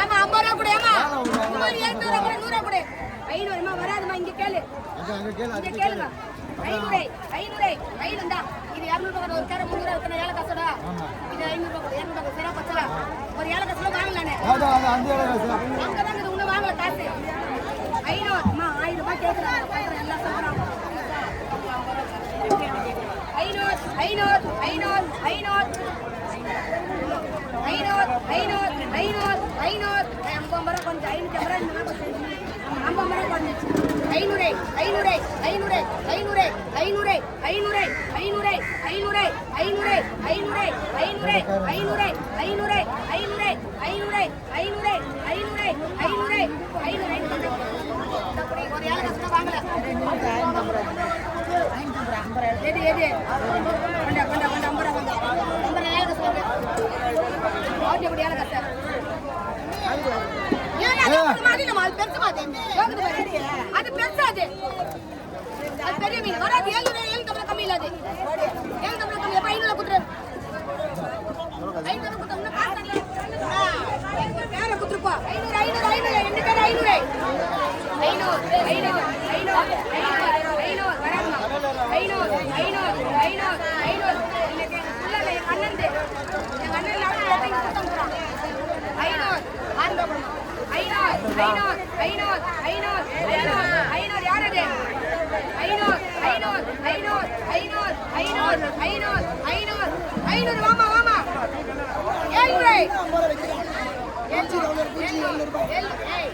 ஏமா 50 ரூபா கூட ஏமா 700 ரூபா கூட 100 ரூபா கூட 500 மா வராதுமா இங்க கேளு இங்க கேளுங்க 500 500 இது 200 ரூபா ஒரு கேர 300 ரூபா ஏல காசடா இது 500 ரூபா 200 ரூபா சரா பச்சலா ஒரு ஏல காசுல வாங்கலானே அது அந்த ஏல காசு அங்க தான் இது உன்ன வாங்கல காசு 500 மா 1000 ரூபாய் கேக்குறாங்க எல்லாம் சொல்றாங்க அது பெருசாது அது பெரிய மீன் வராது 7 கம்மி கம்மி இல்லாது 7 கம்மி கம்மி 500 குத்துரு 500 குத்தும்னா காசு வேற குத்துருப்பா 500 ரெண்டு பேர் 500 வராதுமா 500 இன்னைக்கு உள்ளல என் அண்ணன் நான் குத்தம்றான் 500 யாரது 500 வாமா 700 ஏய்